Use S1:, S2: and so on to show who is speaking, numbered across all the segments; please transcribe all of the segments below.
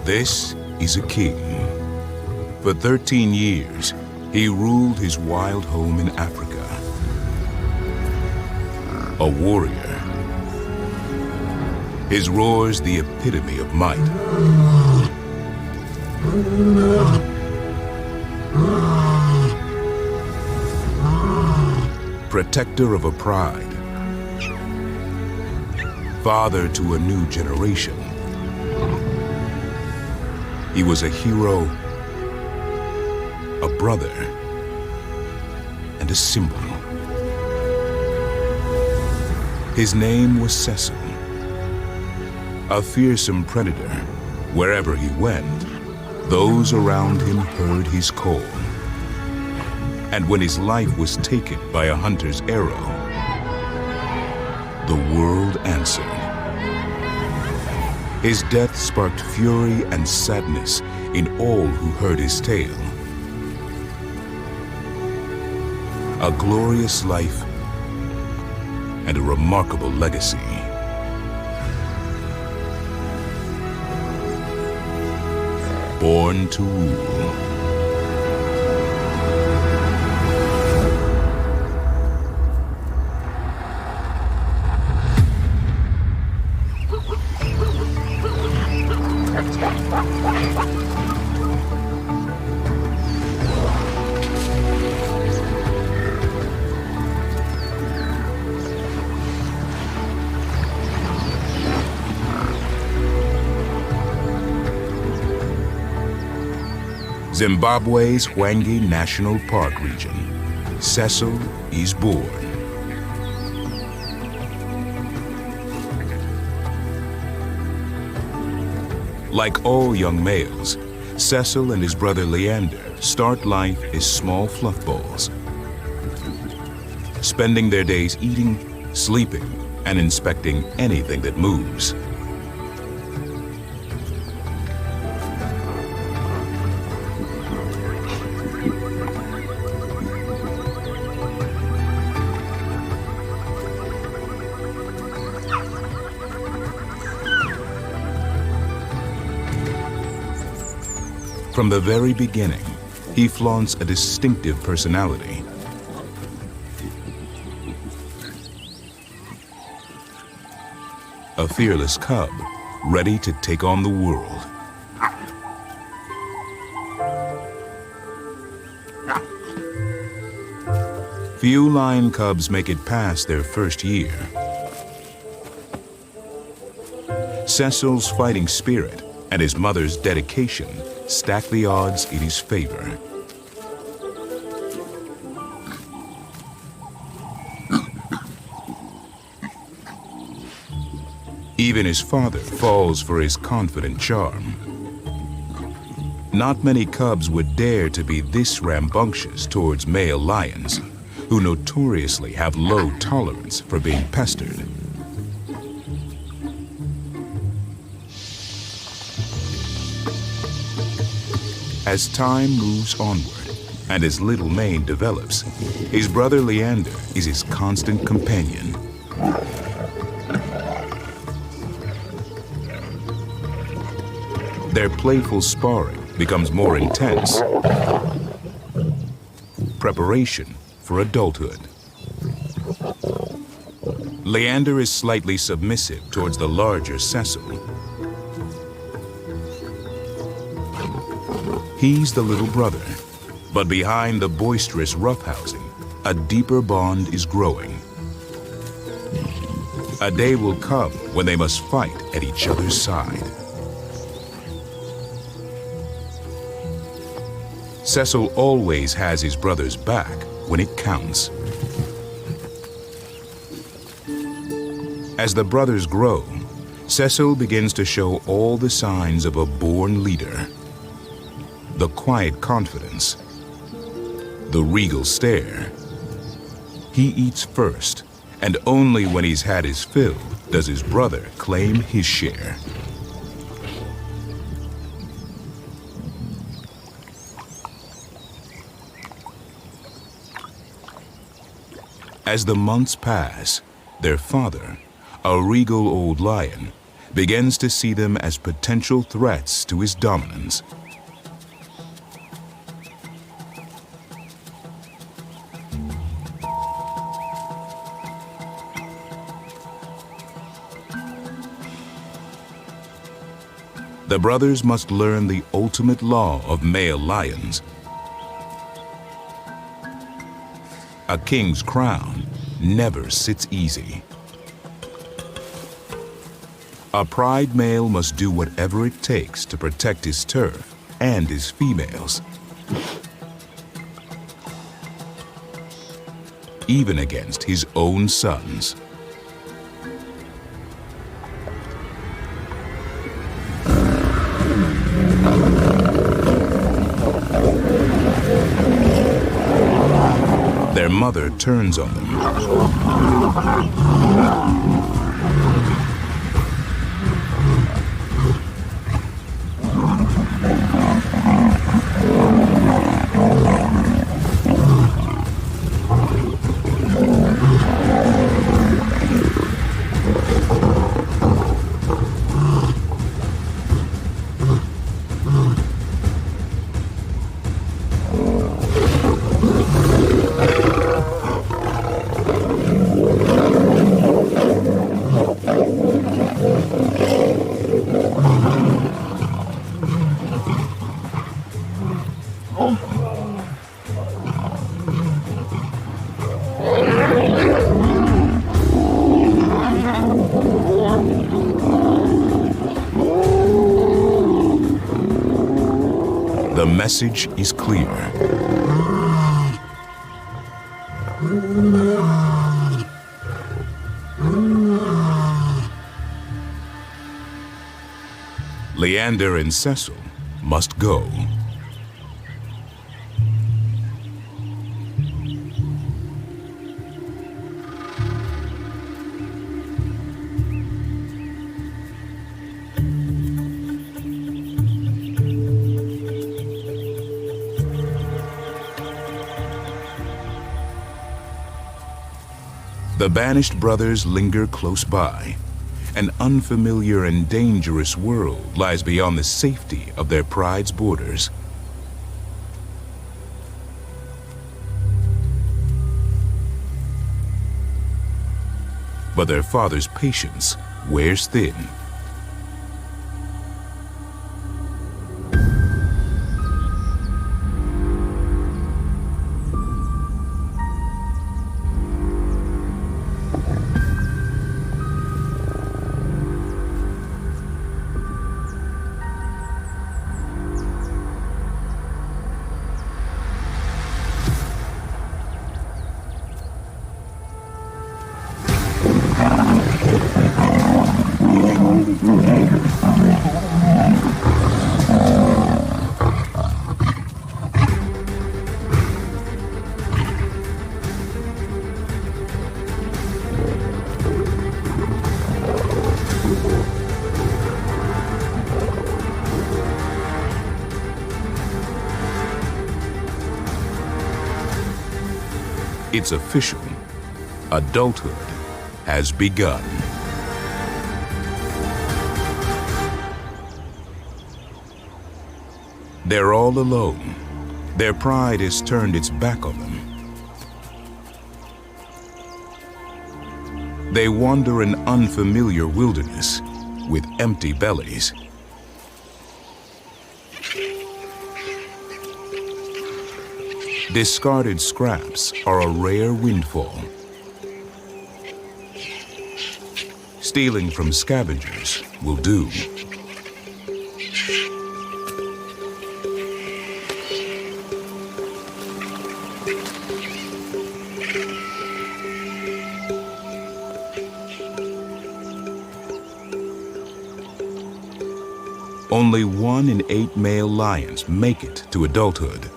S1: This is a king. For 13 years, he ruled his wild home in Africa. A warrior. His roar's the epitome of might. Protector of a pride. Father to a new generation. He was a hero, a brother, and a symbol. His name was Cecil. A fearsome predator. Wherever he went, those around him heard his call. And when his life was taken by a hunter's arrow, the world answered. His death sparked fury and sadness in all who heard his tale. A glorious life and a remarkable legacy. Born to rule. Zimbabwe's Hwange National Park region. Cecil is born. Like all young males, Cecil and his brother Leander start life as small fluff balls, spending their days eating, sleeping, and inspecting anything that moves. From the very beginning, he flaunts a distinctive personality. A fearless cub, ready to take on the world. Few lion cubs make it past their first year. Cecil's fighting spirit and his mother's dedication stack the odds in his favor. Even his father falls for his confident charm. Not many cubs would dare to be this rambunctious towards male lions, who notoriously have low tolerance for being pestered. As time moves onward and his little mane develops, his brother Leander is his constant companion. Their playful sparring becomes more intense. Preparation for adulthood. Leander is slightly submissive towards the larger Cecil. He's the little brother, but behind the boisterous roughhousing, a deeper bond is growing. A day will come when they must fight at each other's side. Cecil always has his brother's back when it counts. As the brothers grow, Cecil begins to show all the signs of a born leader. The quiet confidence, the regal stare. He eats first, and only when he's had his fill does his brother claim his share. As the months pass, their father, a regal old lion, begins to see them as potential threats to his dominance. The brothers must learn the ultimate law of male lions. A king's crown never sits easy. A pride male must do whatever it takes to protect his turf and his females, even against his own sons. Their mother turns on them. The message is clear. Leander and Cecil must go. The banished brothers linger close by. An unfamiliar and dangerous world lies beyond the safety of their pride's borders. But their father's patience wears thin. It's official. Adulthood has begun. They're all alone. Their pride has turned its back on them. They wander an unfamiliar wilderness with empty bellies. Discarded scraps are a rare windfall. Stealing from scavengers will do. Only 1 in 8 male lions make it to adulthood.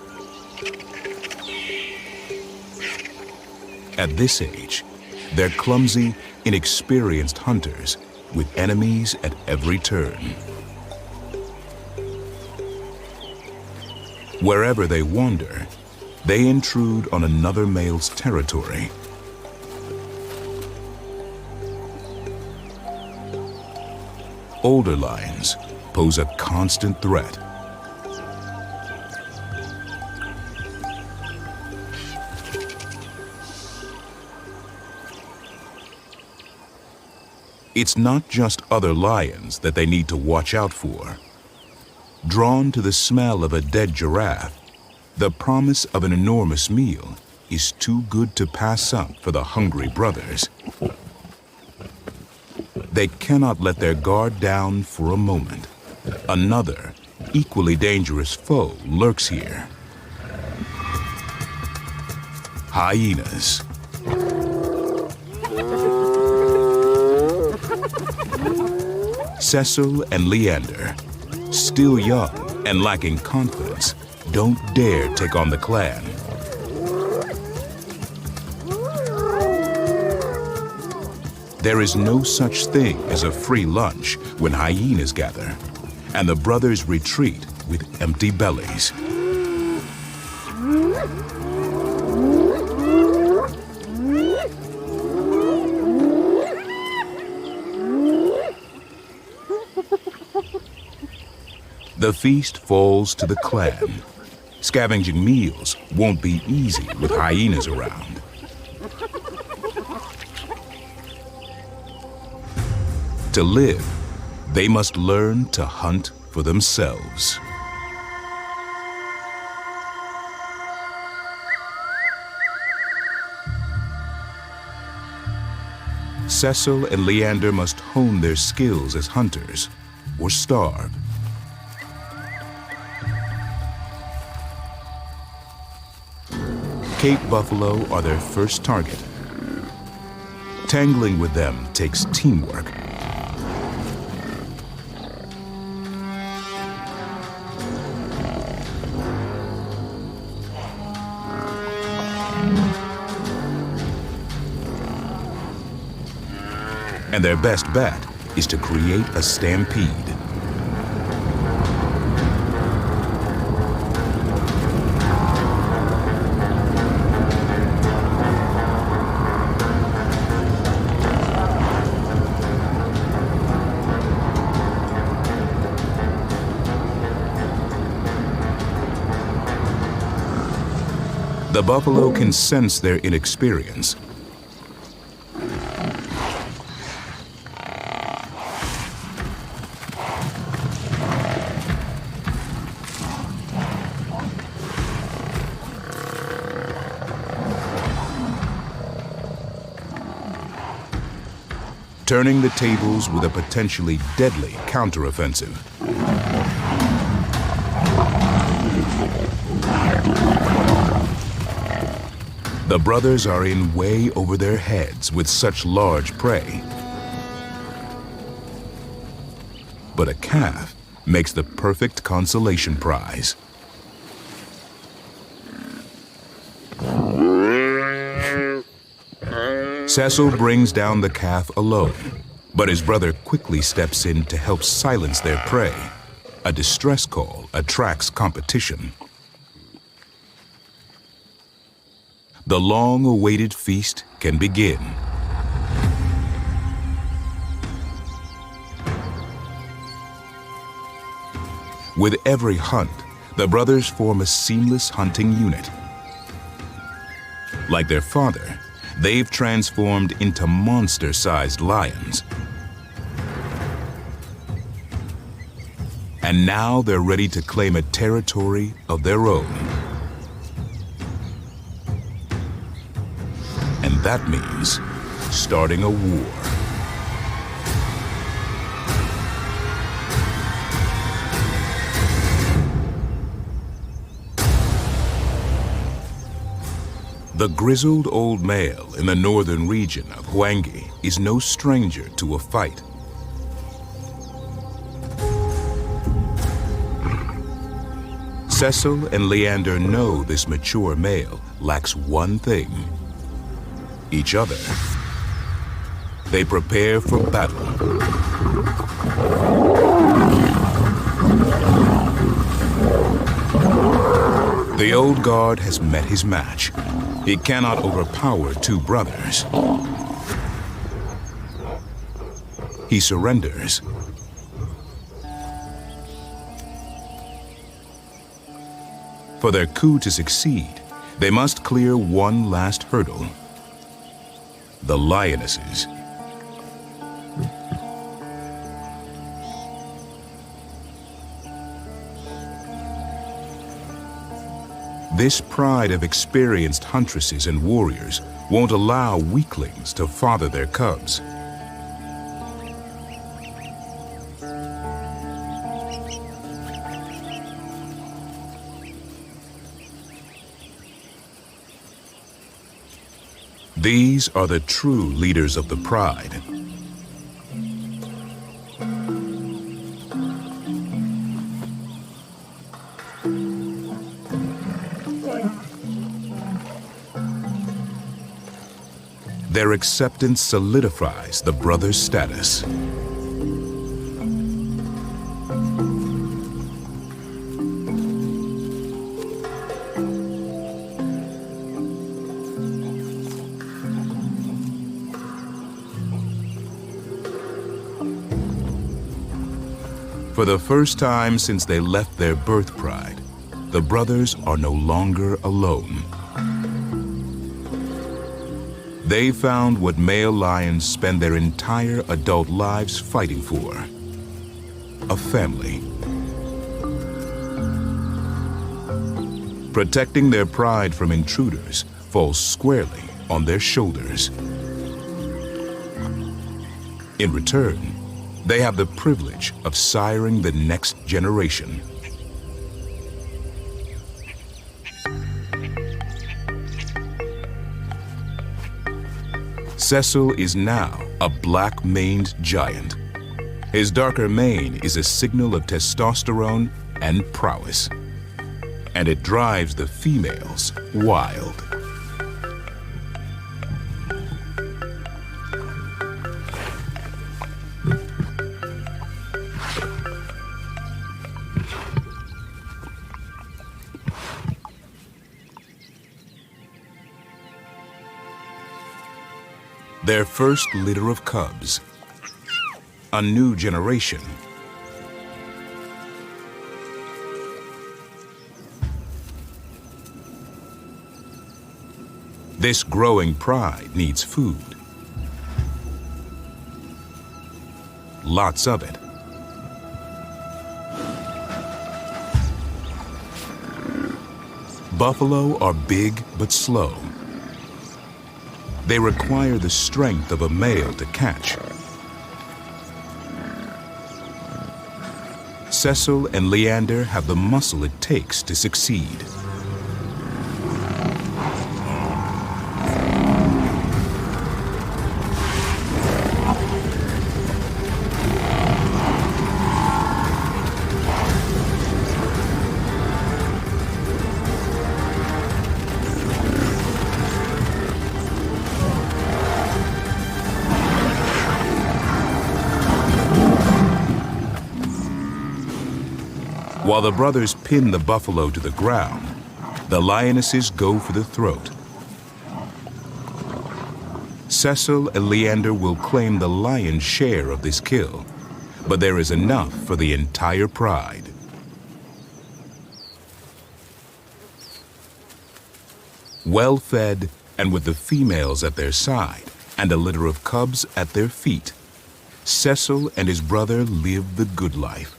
S1: At this age, they're clumsy, inexperienced hunters with enemies at every turn. Wherever they wander, they intrude on another male's territory. older lions pose a constant threat. It's not just other lions that they need to watch out for. Drawn to the smell of a dead giraffe, the promise of an enormous meal is too good to pass up for the hungry brothers. They cannot let their guard down for a moment. Another, equally dangerous foe lurks here. Hyenas. Cecil and Leander, still young and lacking confidence, don't dare take on the clan. There is no such thing as a free lunch when hyenas gather, and the brothers retreat with empty bellies. The feast falls to the clan. Scavenging meals won't be easy with hyenas around. To live, they must learn to hunt for themselves. Cecil and Leander must hone their skills as hunters or starve. Cape buffalo are their first target. Tangling with them takes teamwork. And their best bet is to create a stampede. The buffalo can sense their inexperience. Turning the tables with a potentially deadly counteroffensive. The brothers are in way over their heads with such large prey. But a calf makes the perfect consolation prize. Cecil brings down the calf alone, but his brother quickly steps in to help silence their prey. A distress call attracts competition. The long-awaited feast can begin. With every hunt, the brothers form a seamless hunting unit. Like their father, they've transformed into monster-sized lions. And now they're ready to claim a territory of their own. And that means starting a war. The grizzled old male in the northern region of Hwangi is no stranger to a fight. Cecil and Leander know this mature male lacks one thing: each other. They prepare for battle. The old guard has met his match. He cannot overpower two brothers. He surrenders For their coup to succeed, they must clear one last hurdle: the lionesses. This pride of experienced huntresses and warriors won't allow weaklings to father their cubs. These are the true leaders of the pride. Their acceptance solidifies the brothers' status. For the first time since they left their birth pride, the brothers are no longer alone. They found what male lions spend their entire adult lives fighting for: a family. Protecting their pride from intruders falls squarely on their shoulders. In return, they have the privilege of siring the next generation. Cecil is now a black-maned giant. His darker mane is a signal of testosterone and prowess, and it drives the females wild. Their first litter of cubs, a new generation. This growing pride needs food. Lots of it. Buffalo are big but slow. They require the strength of a male to catch. Cecil and Leander have the muscle it takes to succeed. While the brothers pin the buffalo to the ground, the lionesses go for the throat. Cecil and Leander will claim the lion's share of this kill, but there is enough for the entire pride. Well-fed and with the females at their side and a litter of cubs at their feet, Cecil and his brother live the good life.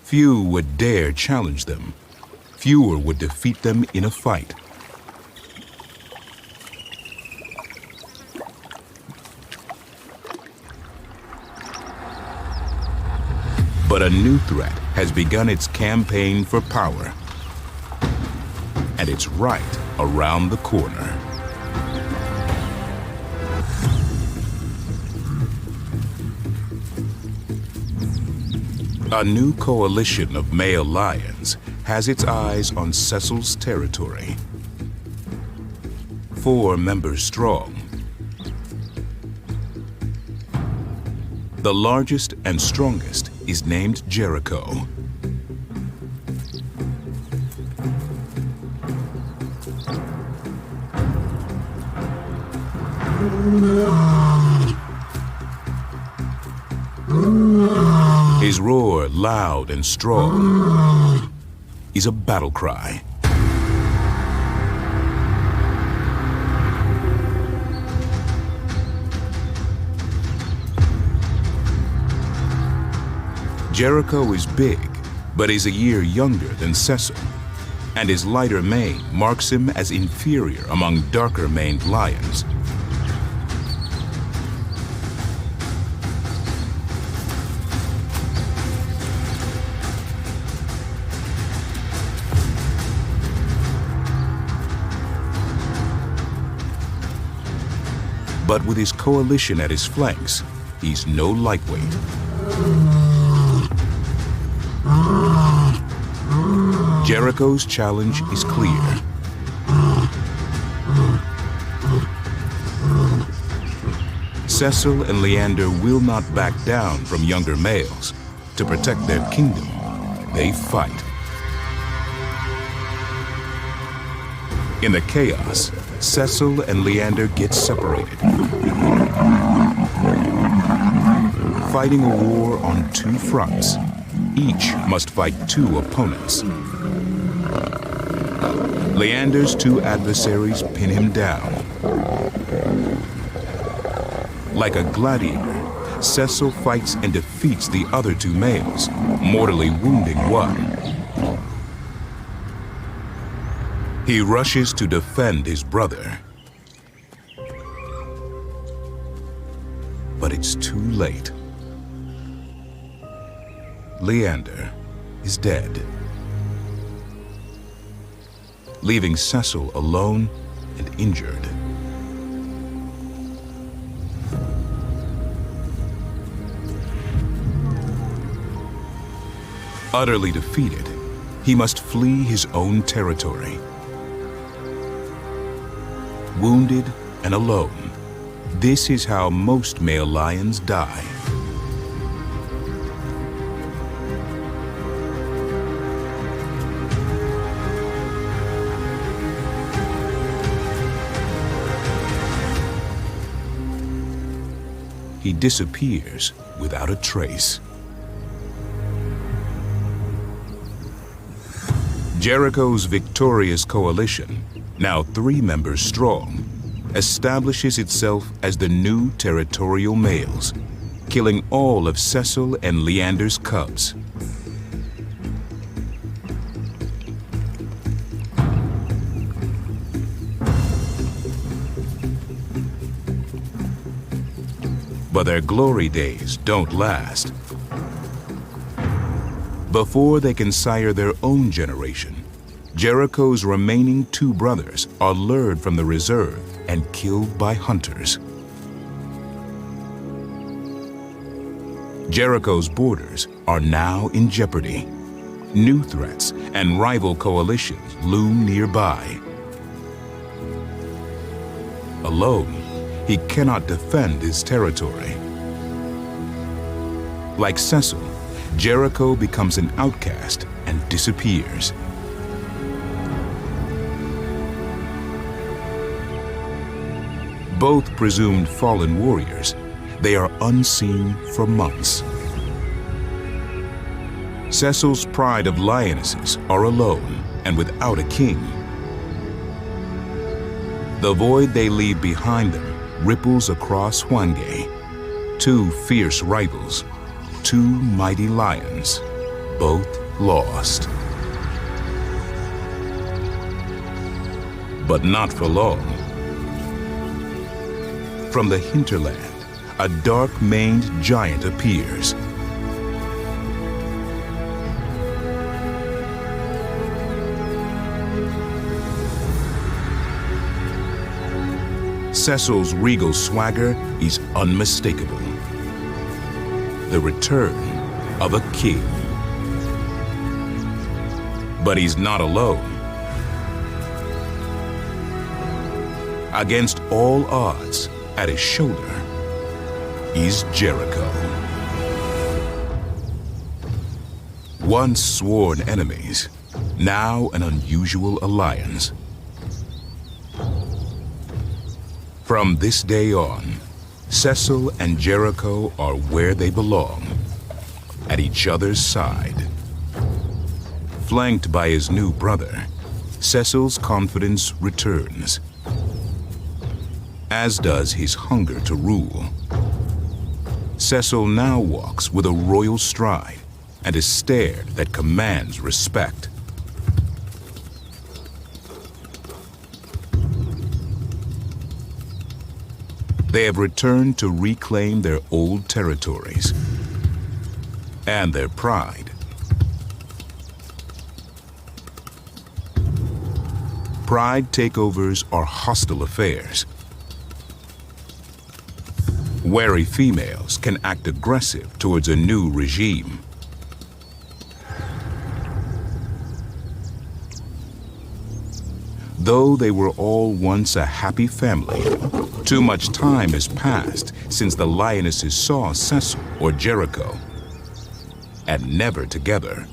S1: Few would dare challenge them. Fewer would defeat them in a fight. But a new threat has begun its campaign for power. And it's right around the corner. A new coalition of male lions has its eyes on Cecil's territory. 4 members strong. The largest and strongest is named Jericho. His roar, loud and strong, is a battle cry. Jericho is big, but is a year younger than Cecil, and his lighter mane marks him as inferior among darker-maned lions. But with his coalition at his flanks, he's no lightweight. Jericho's challenge is clear. Cecil and Leander will not back down from younger males. To protect their kingdom, they fight. In the chaos, Cecil and Leander get separated, fighting a war on two fronts. Each must fight two opponents. Leander's two adversaries pin him down. Like a gladiator, Cecil fights and defeats the other two males, mortally wounding one. He rushes to defend his brother. But it's too late. Leander is dead, leaving Cecil alone and injured. Utterly defeated, he must flee his own territory. Wounded and alone, this is how most male lions die. He disappears without a trace. Jericho's victorious coalition, now 3 members strong, establishes itself as the new territorial males, killing all of Cecil and Leander's cubs. But their glory days don't last. Before they can sire their own generation, Jericho's remaining 2 brothers are lured from the reserve and killed by hunters. Jericho's borders are now in jeopardy. New threats and rival coalitions loom nearby. Alone, he cannot defend his territory. Like Cecil, Jericho becomes an outcast and disappears. Both presumed fallen warriors, they are unseen for months. Cecil's pride of lionesses are alone and without a king. The void they leave behind them ripples across Hwanghae. 2 fierce rivals, 2 mighty lions, both lost. But not for long. From the hinterland, a dark-maned giant appears. Cecil's regal swagger is unmistakable. The return of a king. But he's not alone. Against all odds, at his shoulder is Jericho. Once sworn enemies, now an unusual alliance. From this day on, Cecil and Jericho are where they belong, at each other's side. Flanked by his new brother, Cecil's confidence returns, as does his hunger to rule. Cecil now walks with a royal stride and a stare that commands respect. They have returned to reclaim their old territories and their pride. Pride takeovers are hostile affairs. Wary females can act aggressive towards a new regime. Though they were all once a happy family, too much time has passed since the lionesses saw Cecil or Jericho, and never together.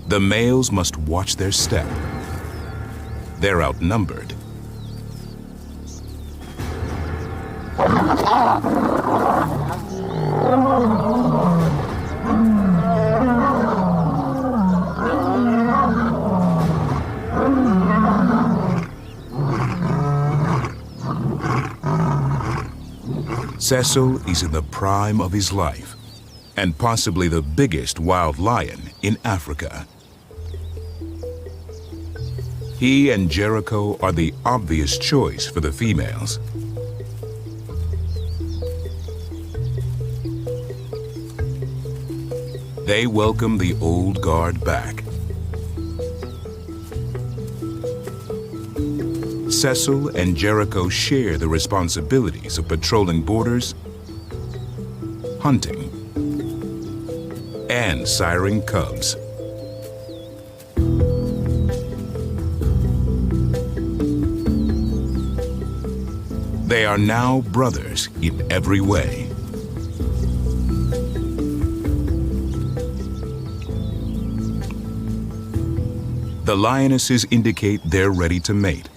S1: The males must watch their step. They're outnumbered. Cecil is in the prime of his life, and possibly the biggest wild lion in Africa. He and Jericho are the obvious choice for the females. They welcome the old guard back. Cecil and Jericho share the responsibilities of patrolling borders, hunting, and siring cubs. They are now brothers in every way. The lionesses indicate they're ready to mate,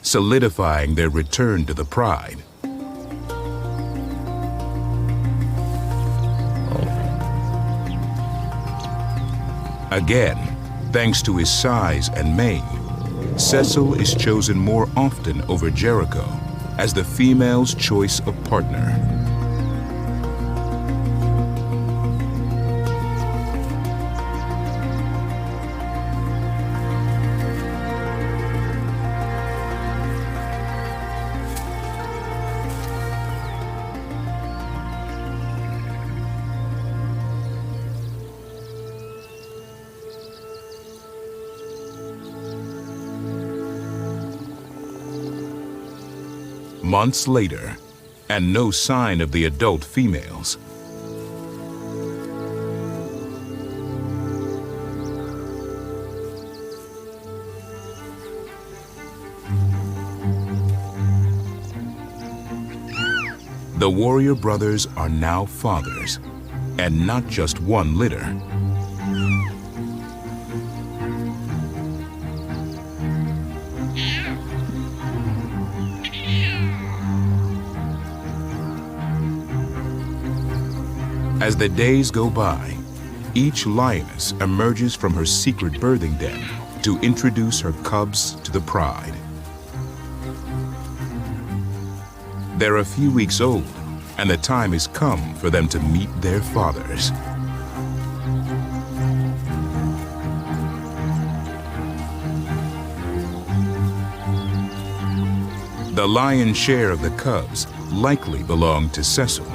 S1: solidifying their return to the pride. Again, thanks to his size and mane, Cecil is chosen more often over Jericho as the female's choice of partner. Months later, and no sign of the adult females. The warrior brothers are now fathers, and not just one litter. As the days go by, each lioness emerges from her secret birthing den to introduce her cubs to the pride. They're a few weeks old, and the time has come for them to meet their fathers. The lion's share of the cubs likely belonged to Cecil.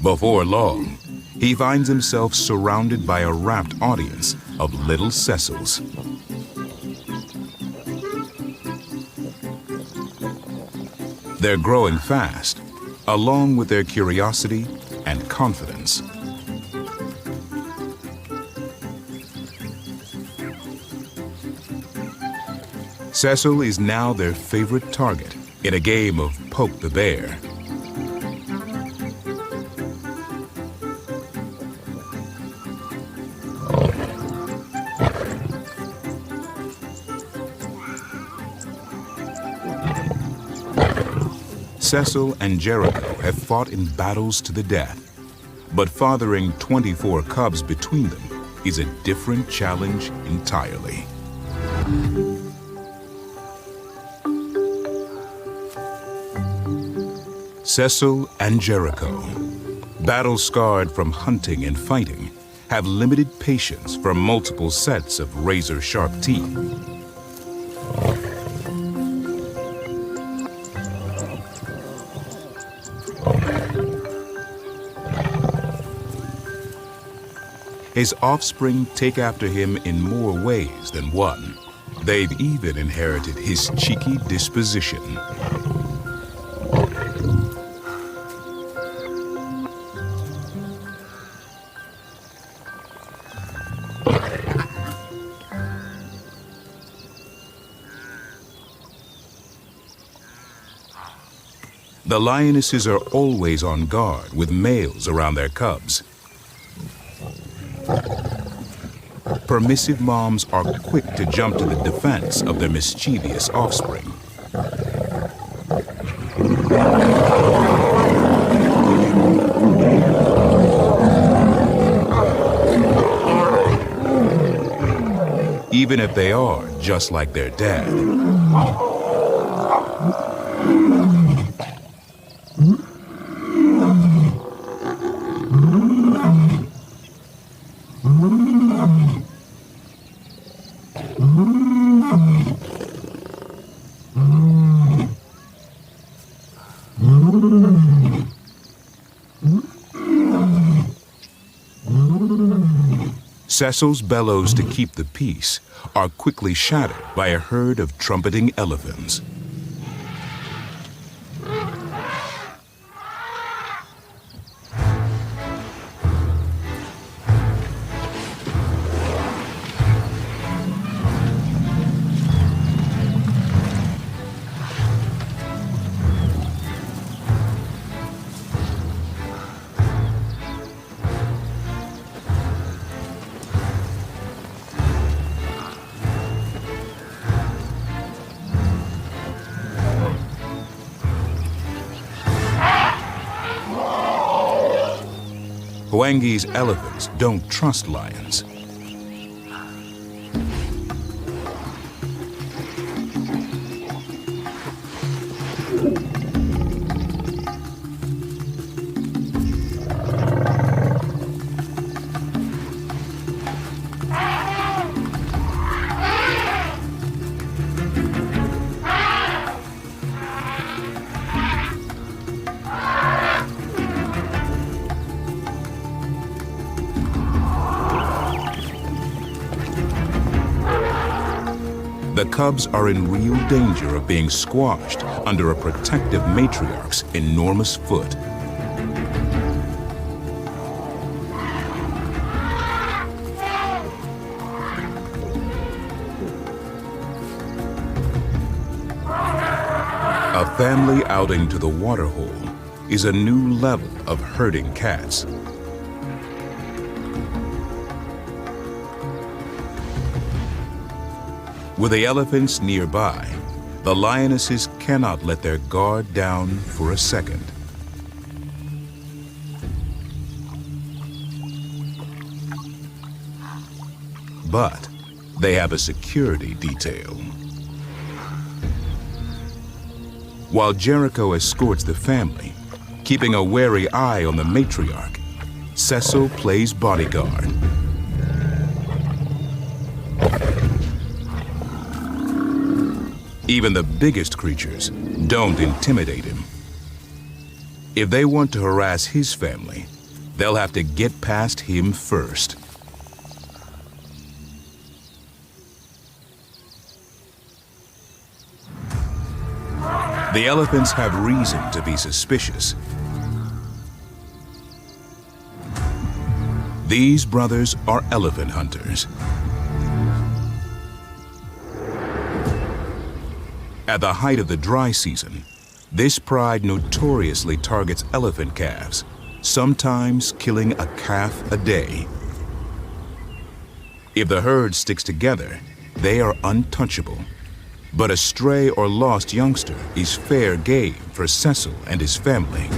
S1: Before long, he finds himself surrounded by a rapt audience of little Cecils. They're growing fast, along with their curiosity and confidence. Cecil is now their favorite target in a game of poke the bear. Cecil and Jericho have fought in battles to the death, but fathering 24 cubs between them is a different challenge entirely. Cecil and Jericho, battle-scarred from hunting and fighting, have limited patience for multiple sets of razor-sharp teeth. His offspring take after him in more ways than one. They've even inherited his cheeky disposition. The lionesses are always on guard with males around their cubs. Permissive moms are quick to jump to the defense of their mischievous offspring. Even if they are just like their dad. Cecil's bellows to keep the peace are quickly shattered by a herd of trumpeting elephants. Hwangi's elephants don't trust lions. The cubs are in real danger of being squashed under a protective matriarch's enormous foot. A family outing to the waterhole is a new level of herding cats. With the elephants nearby, the lionesses cannot let their guard down for a second. But they have a security detail. While Jericho escorts the family, keeping a wary eye on the matriarch, Cecil plays bodyguard. Even the biggest creatures don't intimidate him. If they want to harass his family, they'll have to get past him first. The elephants have reason to be suspicious. These brothers are elephant hunters. At the height of the dry season, this pride notoriously targets elephant calves, sometimes killing a calf a day. If the herd sticks together, they are untouchable. But a stray or lost youngster is fair game for Cecil and his family.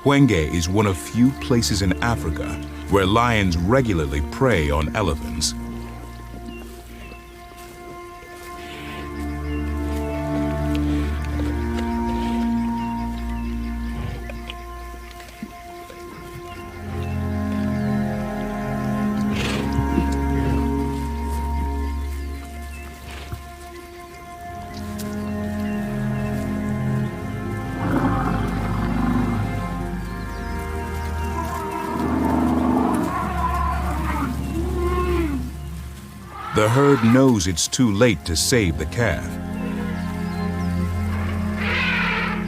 S1: Hwenge is one of few places in Africa where lions regularly prey on elephants. The herd knows it's too late to save the calf,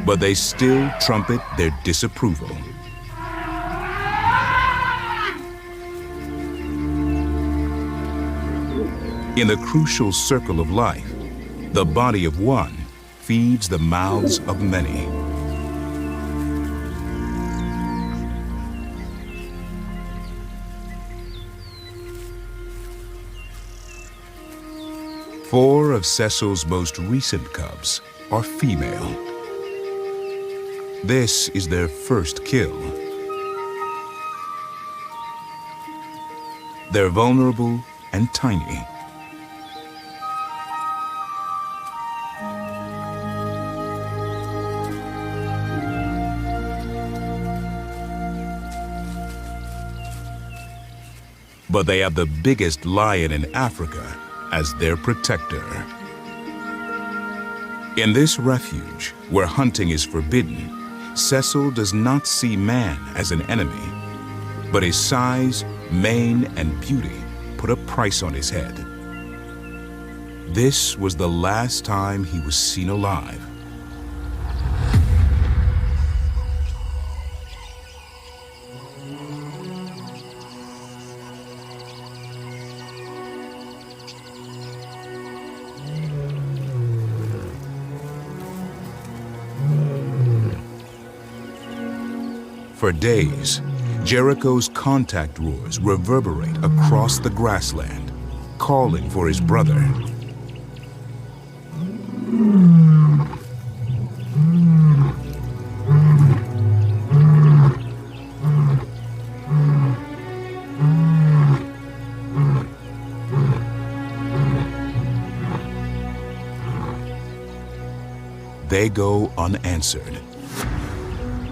S1: but they still trumpet their disapproval. In the crucial circle of life, the body of one feeds the mouths of many. Four of Cecil's most recent cubs are female. This is their first kill. They're vulnerable and tiny. But they have the biggest lion in Africa as their protector. In this refuge, where hunting is forbidden, Cecil does not see man as an enemy, but his size, mane, and beauty put a price on his head. This was the last time he was seen alive. For days, Jericho's contact roars reverberate across the grassland, calling for his brother. They go unanswered.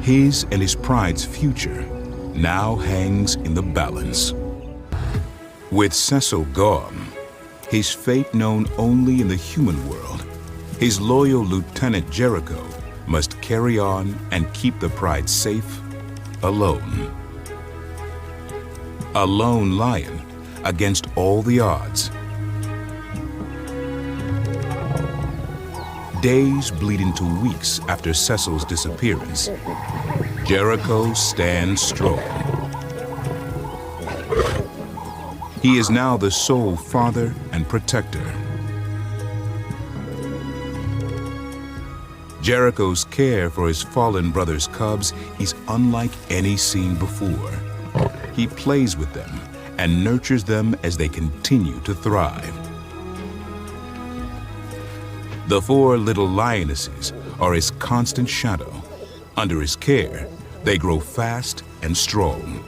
S1: His and his pride's future now hangs in the balance. With Cecil gone, his fate known only in the human world, his loyal Lieutenant Jericho must carry on and keep the pride safe, alone. A lone lion against all the odds. Days bleed into weeks after Cecil's disappearance. Jericho stands strong. He is now the sole father and protector. Jericho's care for his fallen brother's cubs is unlike any seen before. He plays with them and nurtures them as they continue to thrive. The four little lionesses are his constant shadow. Under his care, they grow fast and strong.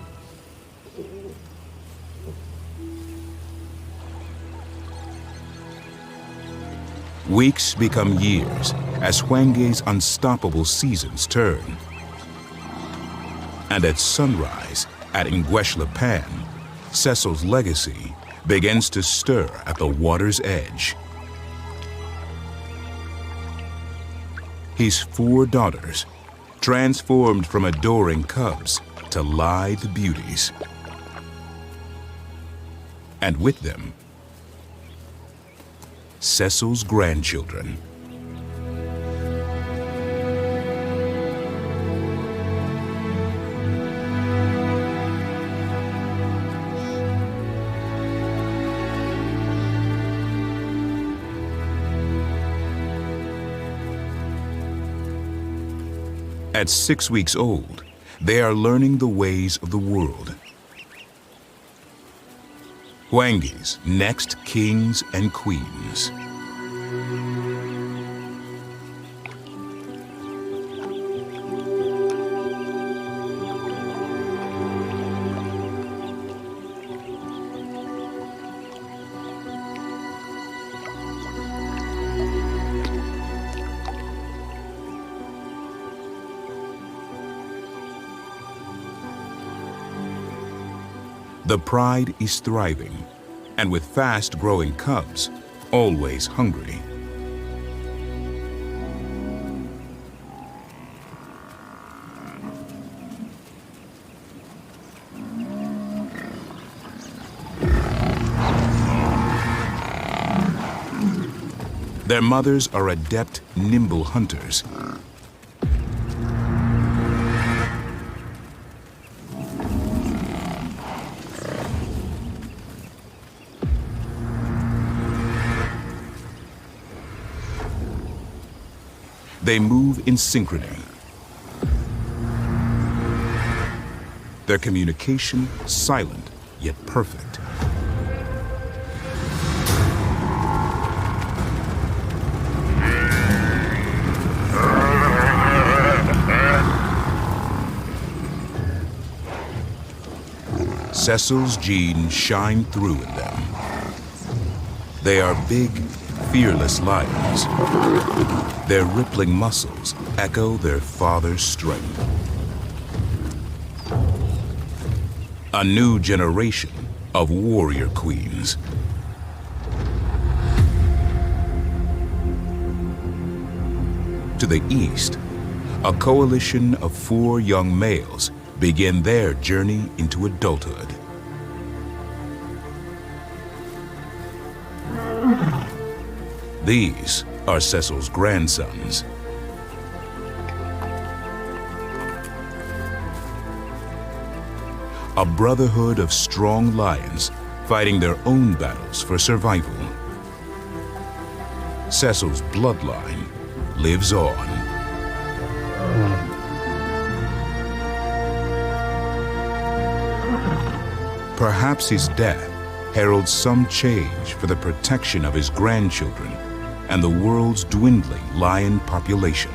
S1: Weeks become years as Hwenge's unstoppable seasons turn. And at sunrise at Ngweshlepan, Cecil's legacy begins to stir at the water's edge. His four daughters, transformed from adoring cubs to lithe beauties, and with them, Cecil's grandchildren. At 6 weeks old, they are learning the ways of the world. Hwangi's next kings and queens. The pride is thriving, and with fast-growing cubs, always hungry. Their mothers are adept, nimble hunters. They move in synchrony. Their communication silent yet perfect. Cecil's genes shine through in them. They are big, fearless lions. Their rippling muscles echo their father's strength. A new generation of warrior queens. To the east, a coalition of 4 young males begin their journey into adulthood. These are Cecil's grandsons. A brotherhood of strong lions fighting their own battles for survival. Cecil's bloodline lives on. Perhaps his death heralds some change for the protection of his grandchildren and the world's dwindling lion population.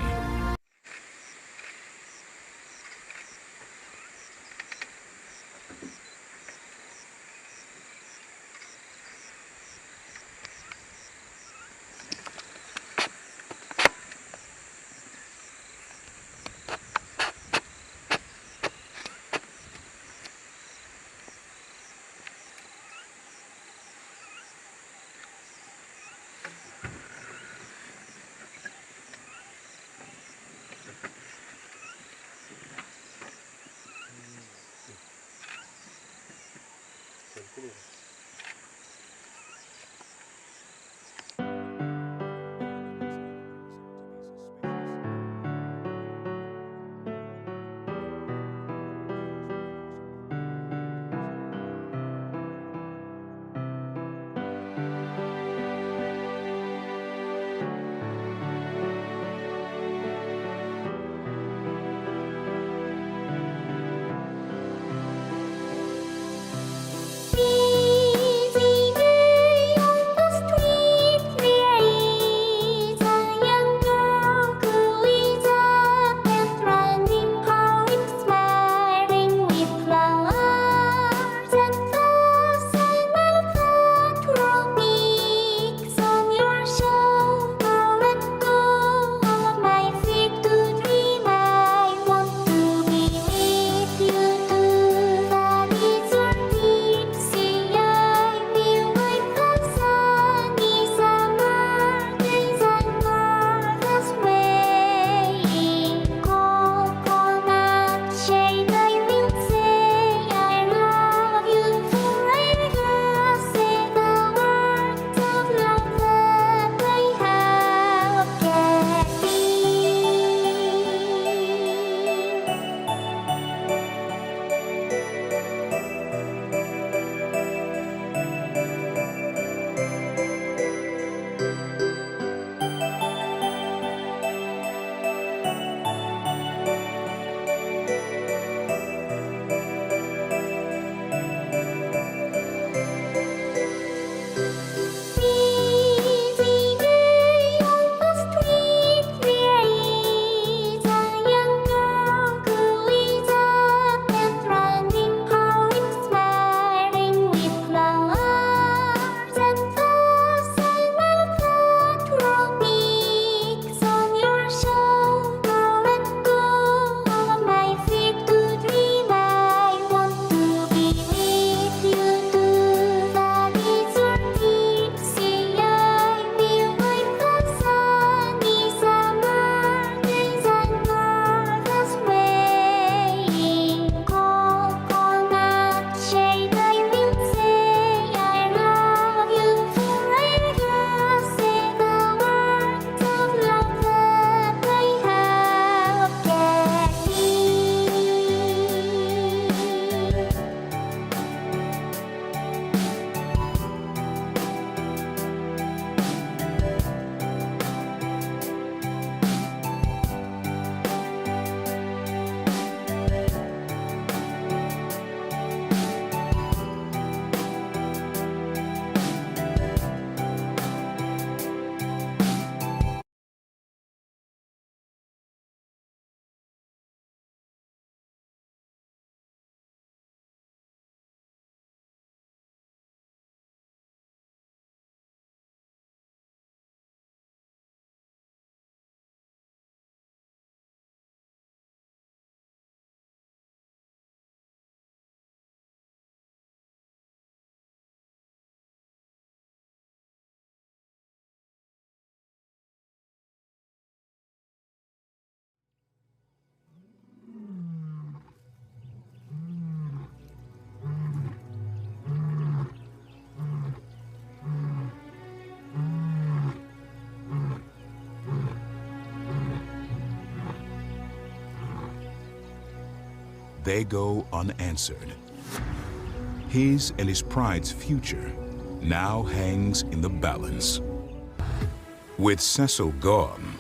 S1: they go unanswered. His and his pride's future now hangs in the balance. With Cecil gone,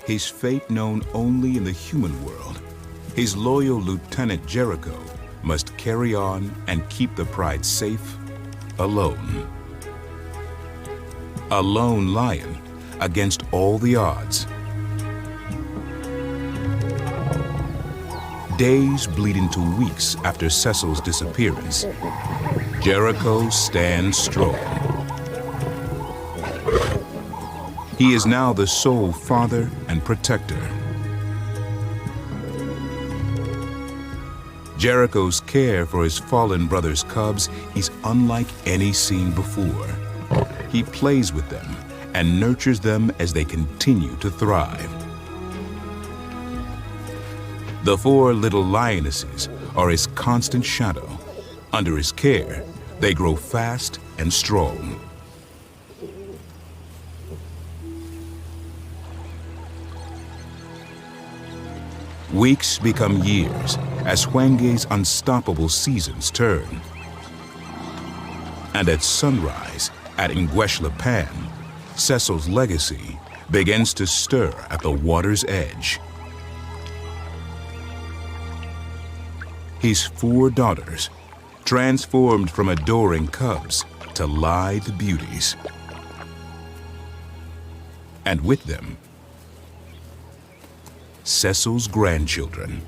S1: his fate known only in the human world, his loyal Lieutenant Jericho must carry on and keep the pride safe, alone. A lone lion against all the odds. Days bleed into weeks after Cecil's disappearance. Jericho stands strong. He is now the sole father and protector. Jericho's care for his fallen brother's cubs is unlike any seen before. He plays with them and nurtures them as they continue to thrive. The 4 little lionesses are his constant shadow. Under his care, they grow fast and strong. Weeks become years as Hwange's unstoppable seasons turn. And at sunrise at Ngweshlepan, Cecil's legacy begins to stir at the water's edge. His 4 daughters, transformed from adoring cubs to lithe beauties. And with them, Cecil's grandchildren.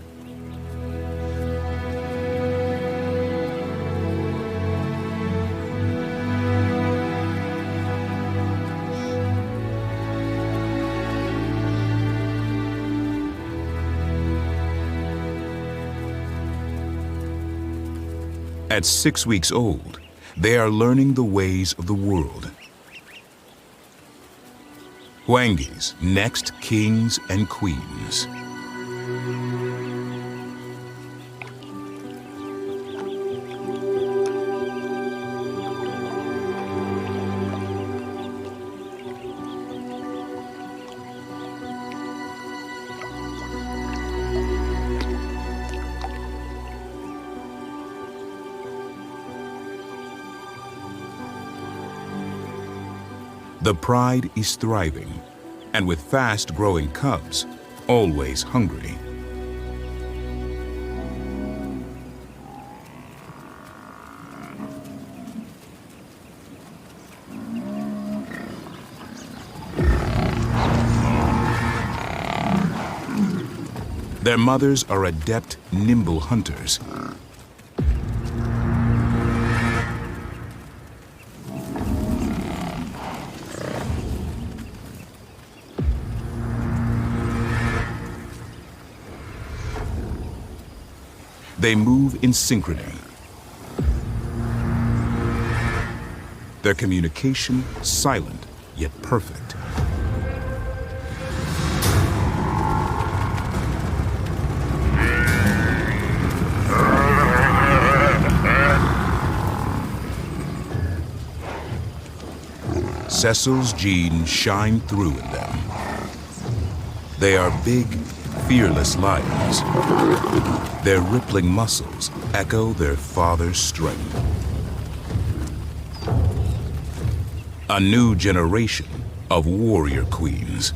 S1: At 6 weeks old, they are learning the ways of the world. Hwange's next kings and queens. The pride is thriving, and with fast-growing cubs, always hungry. Their mothers are adept, nimble hunters. They move in synchrony. Their communication silent yet perfect. Cecil's genes shine through in them. They are big, fearless lions. Their rippling muscles echo their father's strength. A new generation of warrior queens.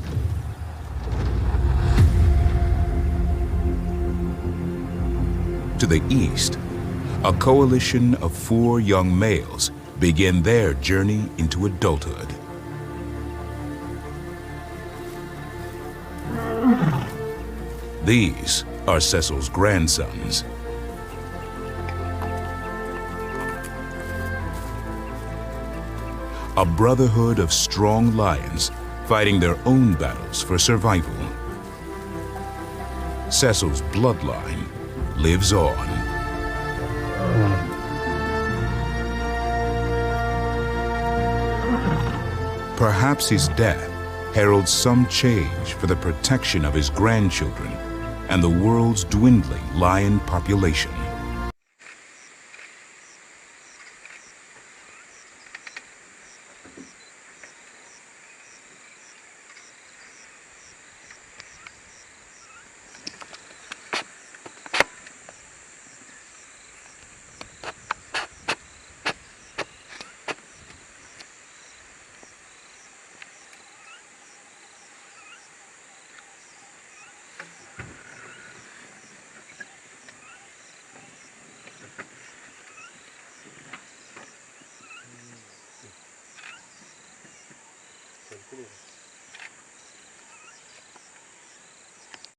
S1: To the east, a coalition of 4 young males begin their journey into adulthood. These are Cecil's grandsons. A brotherhood of strong lions fighting their own battles for survival. Cecil's bloodline lives on. Perhaps his death heralds some change for the protection of his grandchildren and the world's dwindling lion population.